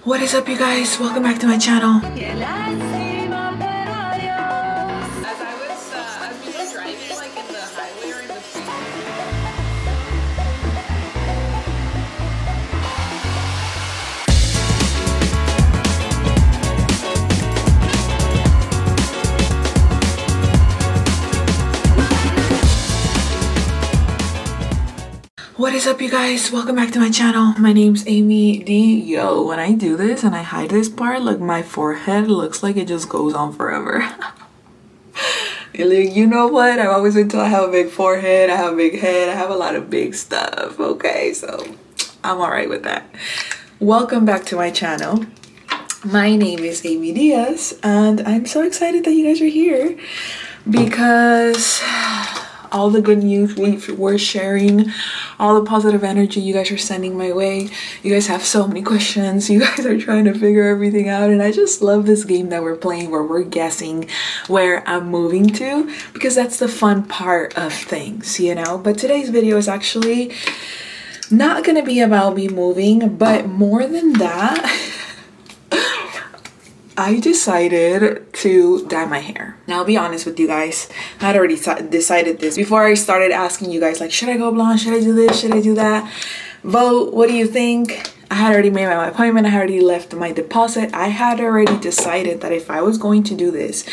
What is up, you guys? Welcome back to my channel. As we were driving, like in the highway or in the street. What is up, you guys? Welcome back to my channel. My name's Amy D. Yo, when I do this and I hide this part, like my forehead looks like it just goes on forever. Like, you know what? I've always been told I have a big forehead, I have a big head, I have a lot of big stuff, okay? So I'm alright with that. Welcome back to my channel. My name is Amy Diaz and I'm so excited that you guys are here because all the good news we're sharing, all the positive energy you guys are sending my way. You guys have so many questions. You guys are trying to figure everything out. And I just love this game that we're playing where we're guessing where I'm moving to, because that's the fun part of things, you know? But today's video is actually not gonna be about me moving, but more than that, I decided to dye my hair. Now, I'll be honest with you guys. I had already decided this before I started asking you guys, like, should I go blonde? Should I do this? Should I do that? Vote. What do you think? I had already made my appointment. I had already left my deposit. I had already decided that if I was going to do this,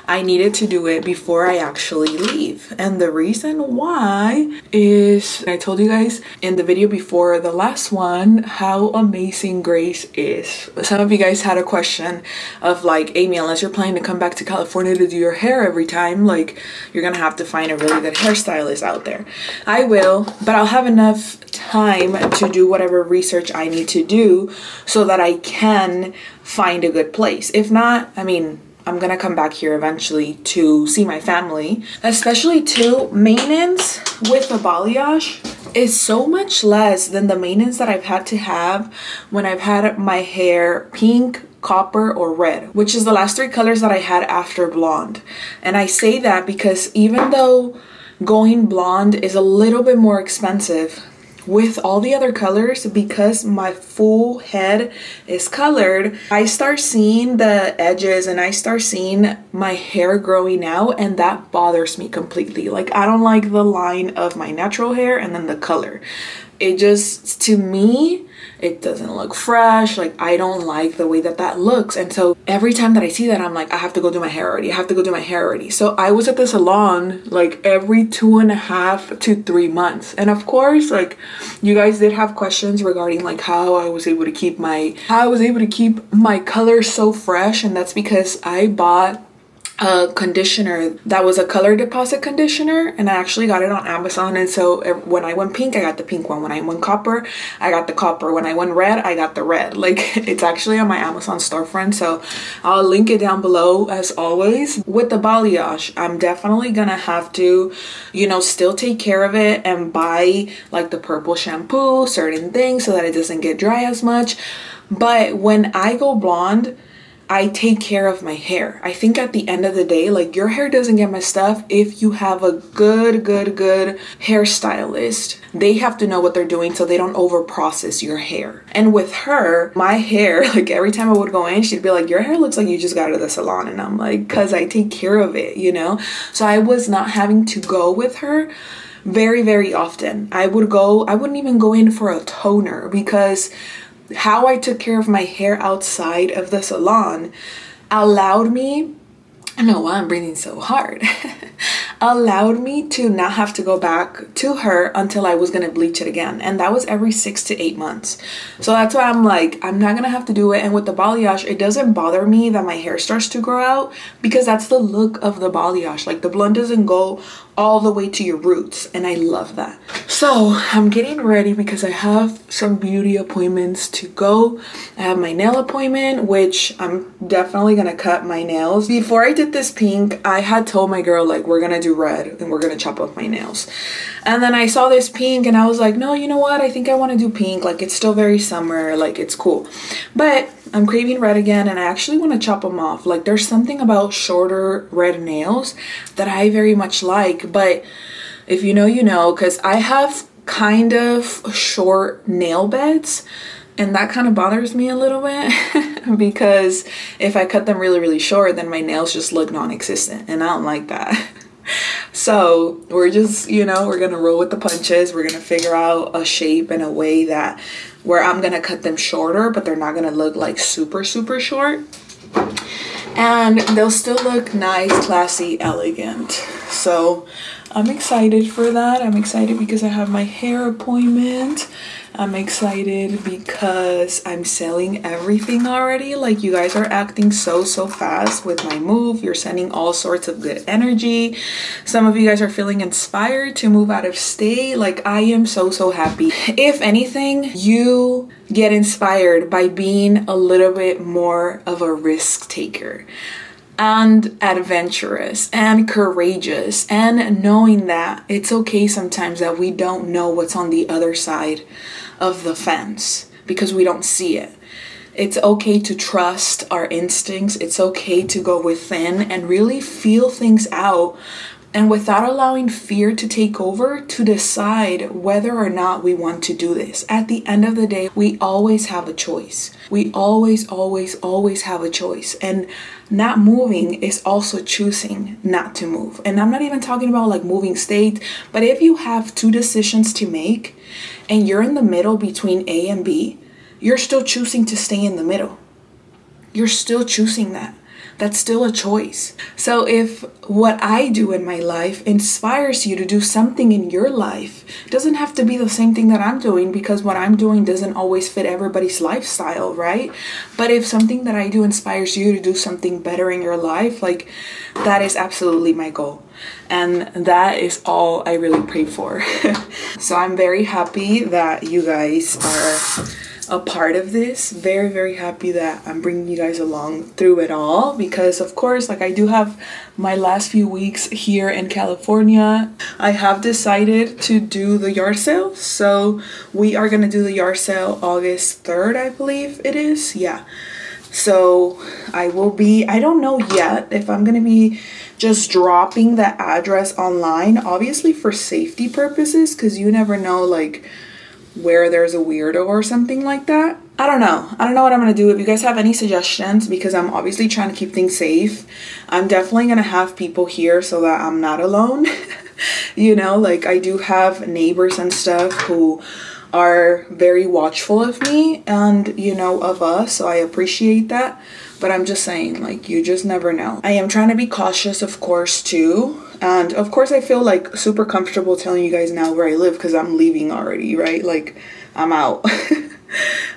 I needed to do it before I actually leave. And the reason why is, I told you guys in the video before the last one how amazing Grace is. Some of you guys had a question of like, Amy, unless you're planning to come back to California to do your hair every time, like, you're gonna have to find a really good hairstylist out there. I will, but I'll have enough time to do whatever research I need to do so that I can find a good place. If not, I mean, I'm gonna come back here eventually to see my family. Especially too, maintenance with a balayage is so much less than the maintenance that I've had to have when I've had my hair pink, copper, or red, which is the last three colors that I had after blonde. And I say that because even though going blonde is a little bit more expensive, with all the other colors, because my full head is colored, I start seeing the edges and I start seeing my hair growing out, and that bothers me completely. Like, I don't like the line of my natural hair and then the color. It just, to me, it doesn't look fresh. Like, I don't like the way that that looks. And so every time that I see that, I'm like, I have to go do my hair already. I have to go do my hair already. So I was at the salon like every 2.5 to 3 months. And of course, like, you guys did have questions regarding like how I was able to keep my color so fresh. And that's because I bought a conditioner that was a color deposit conditioner, and I actually got it on Amazon. And so when I went pink, I got the pink one. When I went copper, I got the copper. When I went red, I got the red. Like, it's actually on my Amazon storefront, so I'll link it down below as always. With the balayage, I'm definitely gonna have to, you know, still take care of it and buy like the purple shampoo, certain things, so that it doesn't get dry as much. But when I go blonde, I take care of my hair. I think at the end of the day, like, your hair doesn't get messed up if you have a good hairstylist. They have to know what they're doing so they don't over process your hair. And with her, my hair, like, every time I would go in, she'd be like, your hair looks like you just got out of the salon. And I'm like, cause I take care of it, you know? So I was not having to go with her very often. I wouldn't even go in for a toner, because how I took care of my hair outside of the salon allowed me, I don't know why I'm breathing so hard, allowed me to not have to go back to her until I was gonna bleach it again. And that was every 6 to 8 months. So that's why I'm like, I'm not gonna have to do it. And with the balayage, it doesn't bother me that my hair starts to grow out, because that's the look of the balayage. Like, the blonde doesn't go all the way to your roots, and I love that. So I'm getting ready because I have some beauty appointments to go. I have my nail appointment, which I'm definitely gonna cut my nails. Before I did this pink, I had told my girl, like, we're gonna do red and we're gonna chop up my nails. And then I saw this pink and I was like, no, you know what, I think I want to do pink. Like, it's still very summer, like, it's cool. But I'm craving red again, and I actually want to chop them off. Like, there's something about shorter red nails that I very much like. But if you know, you know, because I have kind of short nail beds And that kind of bothers me a little bit because if I cut them really, really short, then my nails just look non-existent, and I don't like that. So we're just, you know, we're gonna roll with the punches. We're gonna figure out a shape and a way that where I'm gonna cut them shorter, but they're not gonna look like super, super short. And they'll still look nice, classy, elegant. So I'm excited for that. I'm excited because I have my hair appointment. I'm excited because I'm selling everything already. Like, you guys are acting so fast with my move. You're sending all sorts of good energy. Some of you guys are feeling inspired to move out of state. Like, I am so happy. If anything, you get inspired by being a little bit more of a risk taker and adventurous and courageous, and knowing that it's okay sometimes that we don't know what's on the other side of the fence because we don't see it. It's okay to trust our instincts. It's okay to go within and really feel things out, and without allowing fear to take over, to decide whether or not we want to do this. At the end of the day, we always have a choice. We always have a choice. And not moving is also choosing not to move. And I'm not even talking about like moving state, but if you have two decisions to make and you're in the middle between A and B, you're still choosing to stay in the middle. You're still choosing that. That's still a choice. So if what I do in my life inspires you to do something in your life, it doesn't have to be the same thing that I'm doing, because what I'm doing doesn't always fit everybody's lifestyle, right? But if something that I do inspires you to do something better in your life, like, that is absolutely my goal. And that is all I really pray for. So I'm very happy that you guys are a part of this. Very happy that I'm bringing you guys along through it all, because of course, like, I do have my last few weeks here in California. I have decided to do the yard sale, so we are gonna do the yard sale August 3rd, I believe it is. Yeah, so I don't know yet if I'm gonna be just dropping the address online, obviously for safety purposes, because you never know, like, where there's a weirdo or something like that. I don't know what I'm gonna do. If you guys have any suggestions, because I'm obviously trying to keep things safe, I'm definitely gonna have people here so that I'm not alone. You know, like, I do have neighbors and stuff who are very watchful of me and, you know, of us, so I appreciate that. But I'm just saying, like, you just never know. I am trying to be cautious, of course, too. And of course, I feel like super comfortable telling you guys now where I live because I'm leaving already, right? Like, I'm out.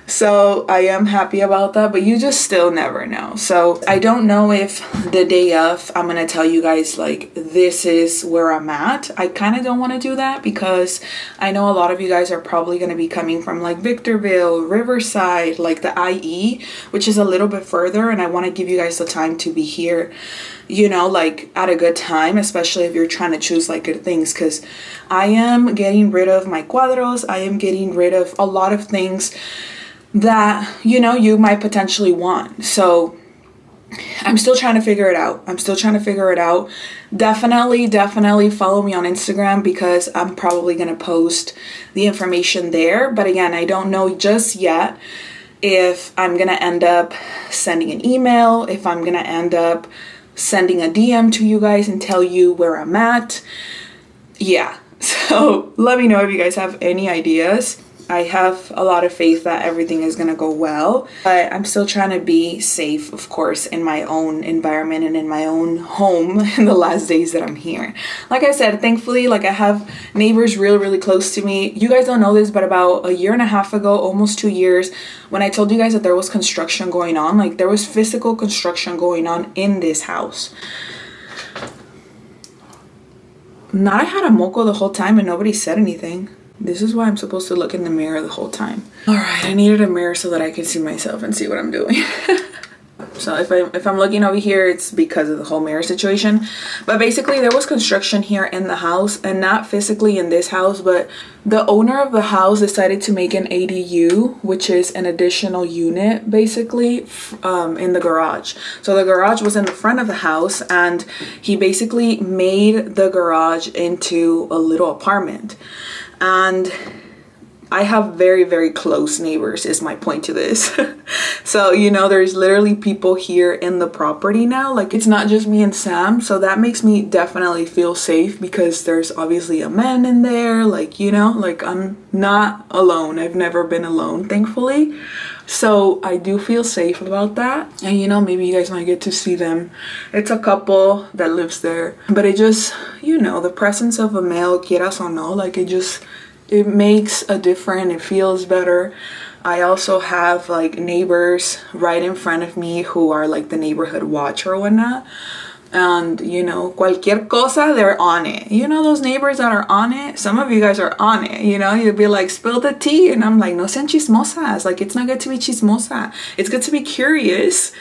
So I am happy about that, but you just still never know. So I don't know if the day of I'm gonna tell you guys, like, this is where I'm at. I kind of don't want to do that because I know a lot of you guys are probably going to be coming from like Victorville, Riverside, like the IE, which is a little bit further, and I want to give you guys the time to be here, you know, like, at a good time, especially if you're trying to choose like good things, because I am getting rid of my cuadros. I am getting rid of a lot of things that, you know, you might potentially want. So I'm still trying to figure it out. Definitely follow me on Instagram, because I'm probably going to post the information there. But again, I don't know just yet if I'm going to end up sending an email, if I'm going to end up sending a DM to you guys and tell you where I'm at. Yeah, so let me know if you guys have any ideas. I have a lot of faith that everything is gonna go well, but I'm still trying to be safe, of course, in my own environment and in my own home in the last days that I'm here. Like I said, thankfully, like, I have neighbors really close to me. You guys don't know this, but about a year and a half ago, almost 2 years, when I told you guys that there was construction going on, like, there was physical construction going on in this house. Not I had a moco the whole time and nobody said anything. This is why I'm supposed to look in the mirror the whole time. All right, I needed a mirror so that I could see myself and see what I'm doing. So if I'm looking over here, it's because of the whole mirror situation. But basically, there was construction here in the house, and not physically in this house, but the owner of the house decided to make an ADU, which is an additional unit, basically, in the garage. So the garage was in the front of the house, and he basically made the garage into a little apartment. And I have very, very close neighbors is my point to this. So, you know, there's literally people here in the property now. Like, it's not just me and Sam. So that makes me definitely feel safe because there's obviously a man in there. Like, you know, like I'm not alone. I've never been alone, thankfully. So I do feel safe about that. And, you know, maybe you guys might get to see them. It's a couple that lives there. But it just, you know, the presence of a male, quieras o no, like it makes a difference. It feels better. I also have like neighbors right in front of me who are like the neighborhood watch or whatnot. And, you know, cualquier cosa, they're on it. You know, those neighbors that are on it, some of you guys are on it, you know, you'll be like, spill the tea. And I'm like, no sean chismosas. Like, it's not good to be chismosa. It's good to be curious.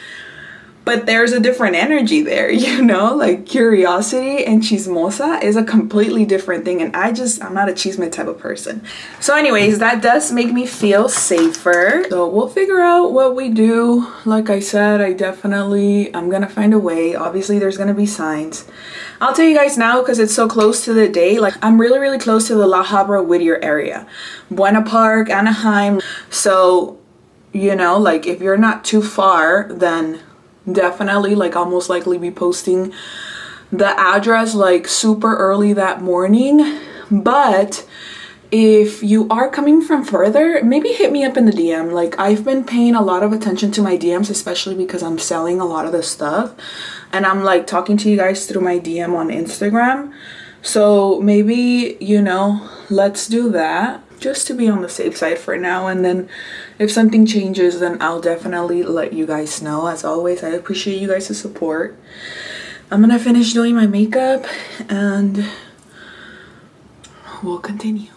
But there's a different energy there, you know, like curiosity and chismosa is a completely different thing. And I'm not a chisme type of person. So anyways, that does make me feel safer. So we'll figure out what we do. Like I said, I'm gonna find a way. Obviously there's gonna be signs. I'll tell you guys now because it's so close to the day. Like, I'm really, really close to the La Habra Whittier area. Buena Park, Anaheim. So, you know, like if you're not too far, then definitely, like, I'll most likely be posting the address like super early that morning. But if you are coming from further, maybe hit me up in the DM. Like, I've been paying a lot of attention to my DMs, especially because I'm selling a lot of the stuff and I'm like talking to you guys through my DM on Instagram. So maybe, you know, let's do that just to be on the safe side for now. And then if something changes, then I'll definitely let you guys know. As always, I appreciate you guys' support. I'm gonna finish doing my makeup and we'll continue.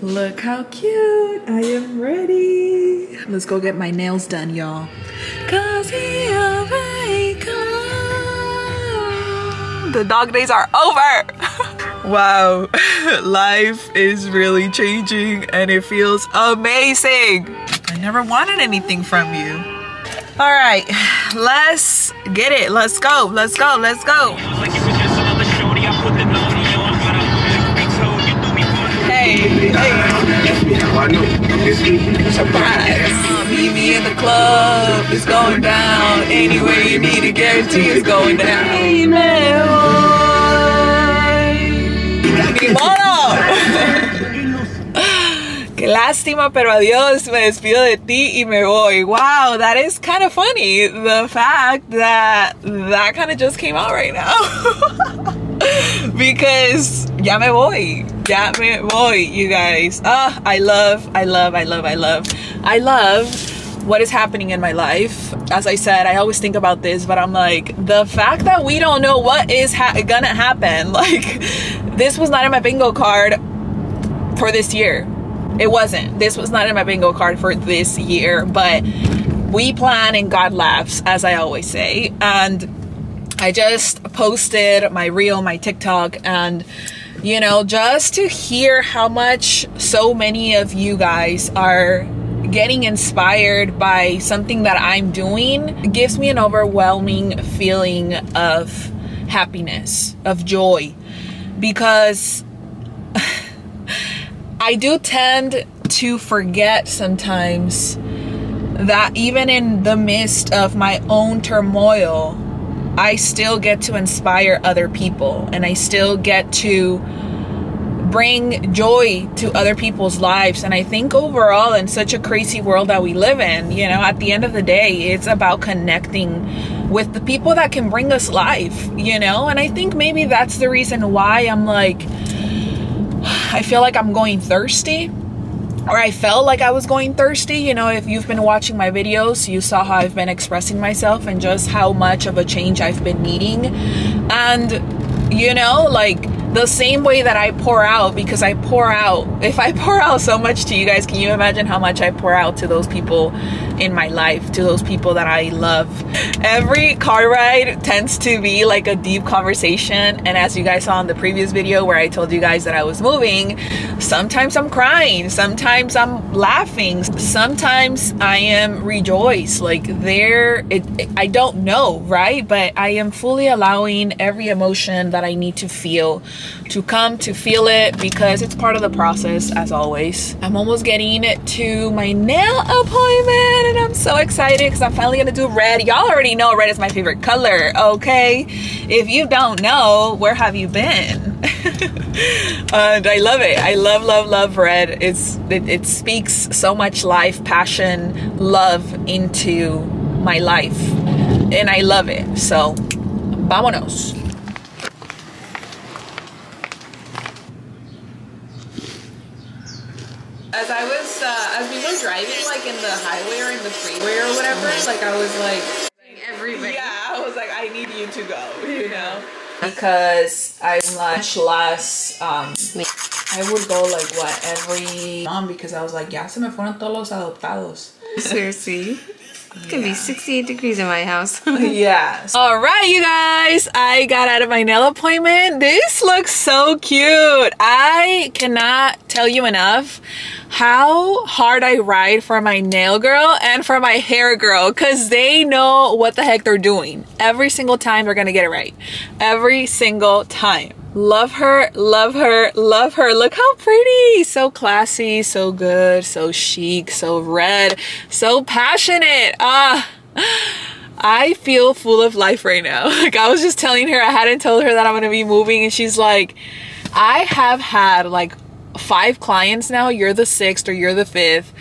Look how cute. I am ready. Let's go get my nails done, y'all. Cause here I come. The dog days are over. Wow. Life is really changing and it feels amazing. I never wanted anything from you. All right, let's get it. Let's go. Let's go. Let's go. Hey, surprise. Meet me in the club. It's going down. Anywhere you need to guarantee it's going down. Ni modo. Qué lástima, pero adiós. Me despido de ti y me voy. Wow, that is kind of funny. The fact that that kind of just came out right now. Because ya me voy, you guys. I love what is happening in my life. As I said, I always think about this, but I'm like, the fact that we don't know what is gonna happen. Like, this was not in my bingo card for this year. It wasn't. This was not in my bingo card for this year, but we plan and God laughs, as I always say. And I just posted my reel, my TikTok, and, you know, just to hear how much so many of you guys are getting inspired by something that I'm doing gives me an overwhelming feeling of happiness, of joy, because I do tend to forget sometimes that even in the midst of my own turmoil, I still get to inspire other people and I still get to bring joy to other people's lives. And I think overall, in such a crazy world that we live in, you know, at the end of the day, it's about connecting with the people that can bring us life, you know? And I think maybe that's the reason why I'm like, I feel like I'm going thirsty, or I felt like I was going thirsty. You know, if you've been watching my videos, you saw how I've been expressing myself and just how much of a change I've been needing. And, you know, like, the same way that I pour out, because I pour out. If I pour out so much to you guys, can you imagine how much I pour out to those people in my life, to those people that I love? Every car ride tends to be like a deep conversation, and as you guys saw in the previous video where I told you guys that I was moving, sometimes I'm crying, sometimes I'm laughing, sometimes I am rejoiced. Like I don't know, right? But I am fully allowing every emotion that I need to feel to come to feel it, because it's part of the process, as always. I'm almost getting to my nail appointment and I'm so excited because I'm finally gonna do red. Y'all already know red is my favorite color, okay? If you don't know, where have you been? And I love it. I love red. It speaks so much life, passion, love into my life, and I love it. So vámonos. As we were driving, like in the highway or in the freeway or whatever, like I was like, Everybody. yeah, I was like, I need you to go, you know? Because I'm much less, I would go like what, every month, because I was like, ya se me fueron todos los adoptados. Seriously. It's gonna be 68 degrees in my house. Yeah. All right, you guys, I got out of my nail appointment. This looks so cute. I cannot tell you enough how hard I ride for my nail girl and for my hair girl, because they know what the heck they're doing. Every single time they're gonna get it right. Every single time. Love her, love her, love her. Look how pretty. So classy, so good, so chic, so red, so passionate. I feel full of life right now. Like I was just telling her, I hadn't told her that I'm gonna be moving, and she's like, I have had like 5 clients now, you're the 6th or you're the 5th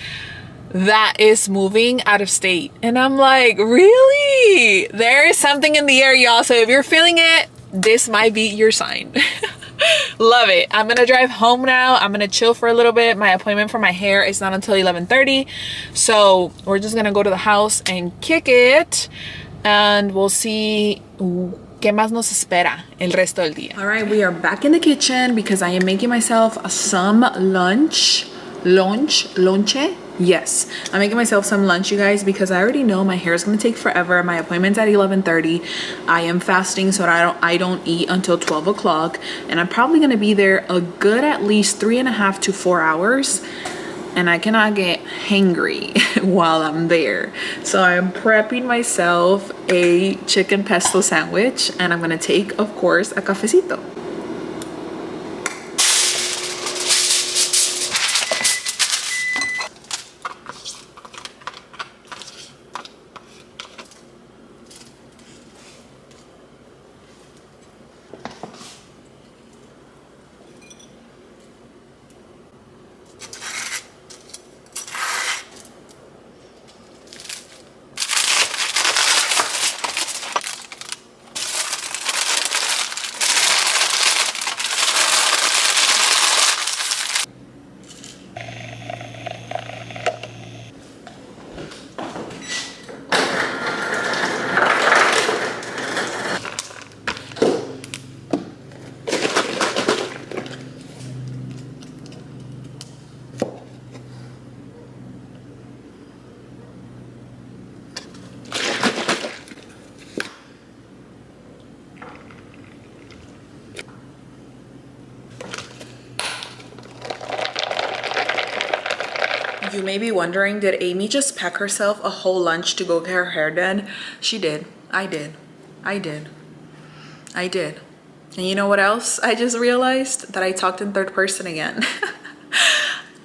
that is moving out of state. And I'm like, really? There is something in the air, y'all. So if you're feeling it, this might be your sign. Love it. I'm gonna drive home now. I'm gonna chill for a little bit. My appointment for my hair is not until 11:30, so we're just gonna go to the house and kick it, and we'll see qué más nos espera el resto del día. All right, we are back in the kitchen because I am making myself some lunch. Yes, I'm making myself some lunch, you guys, because I already know my hair is gonna take forever. My appointment's at 11:30. I am fasting, so I don't eat until 12 o'clock, and I'm probably gonna be there a good at least 3.5 to 4 hours, and I cannot get hangry while I'm there. So I'm prepping myself a chicken pesto sandwich, and I'm gonna take, of course, a cafecito. You may be wondering, did Amy just pack herself a whole lunch to go get her hair done? She did. I did. And you know what else? I just realized that I talked in third person again.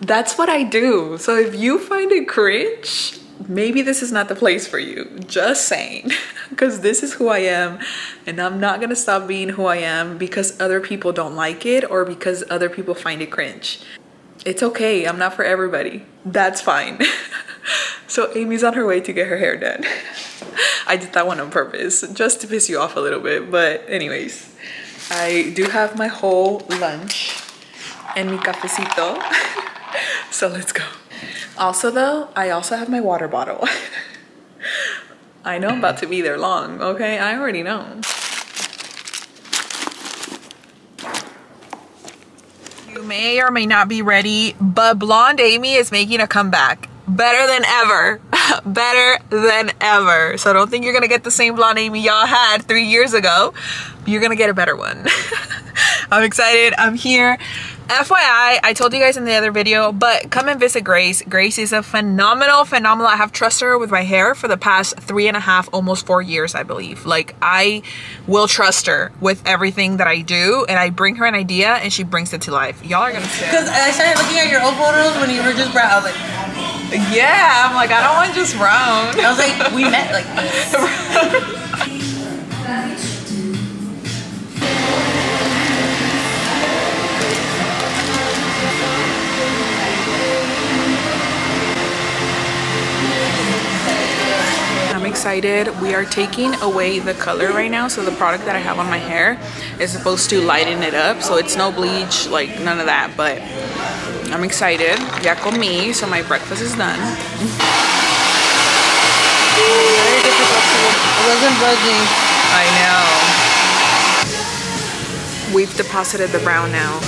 That's what I do. So if you find it cringe, maybe this is not the place for you. Just saying. Because this is who I am, and I'm not gonna stop being who I am because other people don't like it or because other people find it cringe. It's okay, I'm not for everybody. That's fine. So Amy's on her way to get her hair done. I did that one on purpose, just to piss you off a little bit. But anyways, I do have my whole lunch and mi cafecito. So let's go. Also though, I also have my water bottle. I know I'm about to be there long, okay? I already know. You may or may not be ready, but Blonde Amy is making a comeback. Better than ever. Better than ever. So don't think you're gonna get the same Blonde Amy y'all had 3 years ago. You're gonna get a better one. I'm excited. I'm here. FYI, I told you guys in the other video, but come and visit Grace. Grace is a phenomenal. I have trusted her with my hair for the past 3.5, almost 4 years, I believe. Like, I will trust her with everything that I do, and I bring her an idea and she brings it to life. Y'all are gonna see. Because I started looking at your old photos when you were just brown. I was like, yeah, I'm like, I don't want just brown. I was like, we met like this. I'm excited. We are taking away the color right now, so the product that I have on my hair is supposed to lighten it up, so it's no bleach, like none of that, but I'm excited. Ya comí, so my breakfast is done. Very difficult to look. It wasn't budging. I know. We've deposited the brown now.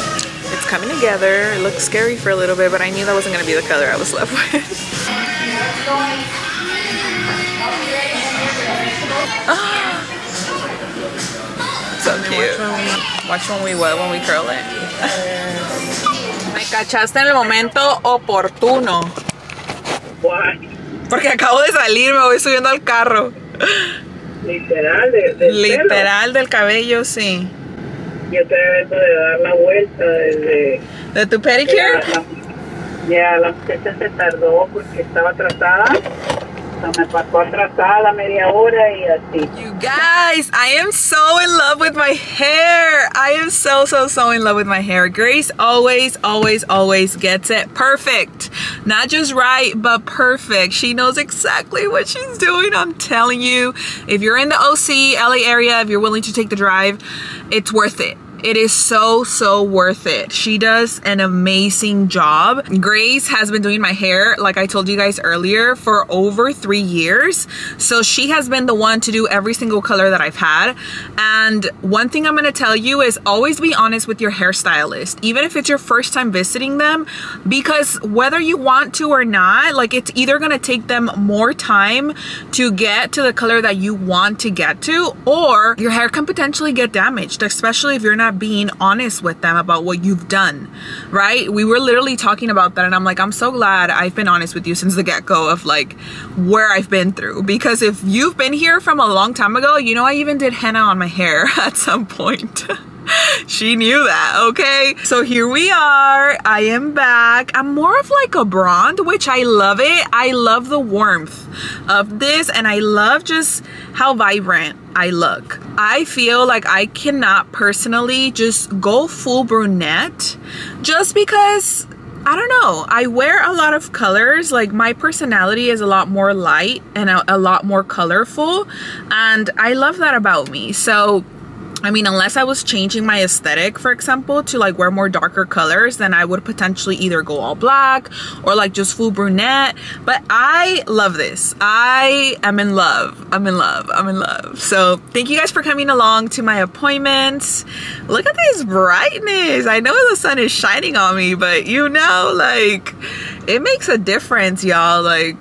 It's coming together. It looks scary for a little bit, but I knew that wasn't going to be the color I was left with. So cute. Watch when we curl it. Me cachaste en el momento oportuno. Why? Porque acabo de salir, me voy subiendo al carro. Literal, del Literal del cabello, sí. Yo estoy tratando de dar la vuelta desde... ¿De tu pedicure? Ya, la muchacha se tardó porque estaba atrasada. Me pasó atrasada media hora y así. You guys, I am so in love with my hair. I am so in love with my hair. Grace always gets it perfect. Not just right, but perfect. She knows exactly what she's doing. I'm telling you, if you're in the OC, LA area, if you're willing to take the drive, it's worth it. It is so worth it. She does an amazing job. Grace has been doing my hair, like I told you guys earlier, for over 3 years. So she has been the one to do every single color that I've had. And one thing I'm gonna tell you is always be honest with your hairstylist, even if it's your first time visiting them, because whether you want to or not, like, it's either gonna take them more time to get to the color that you want to get to, or your hair can potentially get damaged, especially if you're not being honest with them about what you've done, right? We were literally talking about that, and I'm like, I'm so glad I've been honest with you since the get-go of like where I've been through, because if you've been here from a long time ago, you know I even did henna on my hair at some point. She knew that, okay? So here we are. I am back. I'm more of like a blonde, which I love it. I love the warmth of this, and I love just how vibrant I look. I feel like I cannot personally just go full brunette just because, I don't know, I wear a lot of colors. Like, my personality is a lot more light and a lot more colorful, and I love that about me. So I mean, unless I was changing my aesthetic, for example, to like wear more darker colors, then I would potentially either go all black or like just full brunette. But I love this. I am in love. I'm in love. So thank you guys for coming along to my appointments. Look at this brightness. I know the sun is shining on me, but you know, like, it makes a difference, y'all. Like,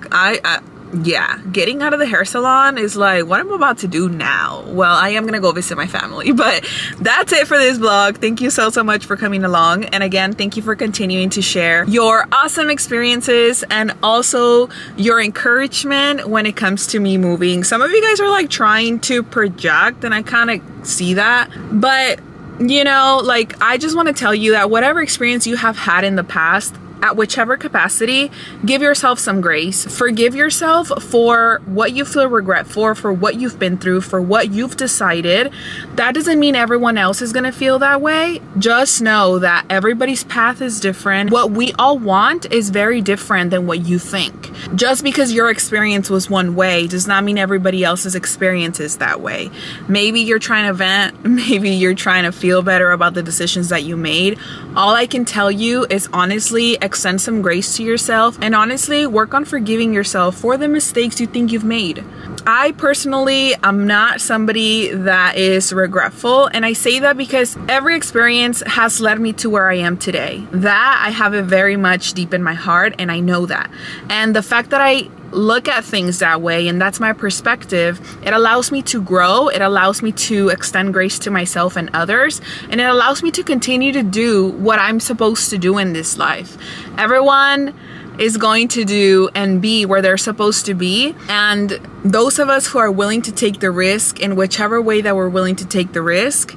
yeah, getting out of the hair salon is like what I'm about to do now. Well, I am gonna go visit my family, but that's it for this vlog. Thank you so much for coming along, and again, thank you for continuing to share your awesome experiences and also your encouragement when it comes to me moving. Some of you guys are like trying to project, and I kind of see that, but you know, like, I just want to tell you that whatever experience you have had in the past, at whichever capacity, give yourself some grace. Forgive yourself for what you feel regret for what you've been through, for what you've decided. That doesn't mean everyone else is gonna feel that way. Just know that everybody's path is different. What we all want is very different than what you think. Just because your experience was one way does not mean everybody else's experience is that way. Maybe you're trying to vent, maybe you're trying to feel better about the decisions that you made. All I can tell you is honestly, extend some grace to yourself, and honestly work on forgiving yourself for the mistakes you think you've made. I personally am not somebody that is regretful, and I say that because every experience has led me to where I am today. That I have it very much deep in my heart, and I know that. And the fact that I look at things that way, and that's my perspective, it allows me to grow, it allows me to extend grace to myself and others, and it allows me to continue to do what I'm supposed to do in this life. Everyone is going to do and be where they're supposed to be, and those of us who are willing to take the risk in whichever way that we're willing to take the risk,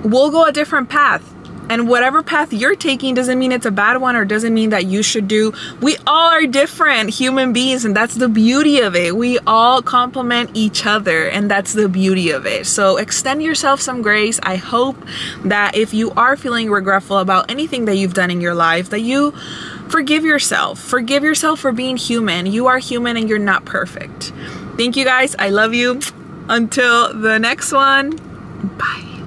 we'll go a different path. And whatever path you're taking doesn't mean it's a bad one, or doesn't mean that you should do. We all are different human beings, and that's the beauty of it. We all complement each other, and that's the beauty of it. So extend yourself some grace. I hope that if you are feeling regretful about anything that you've done in your life, that you forgive yourself. Forgive yourself for being human. You are human and you're not perfect. Thank you guys. I love you. Until the next one. Bye.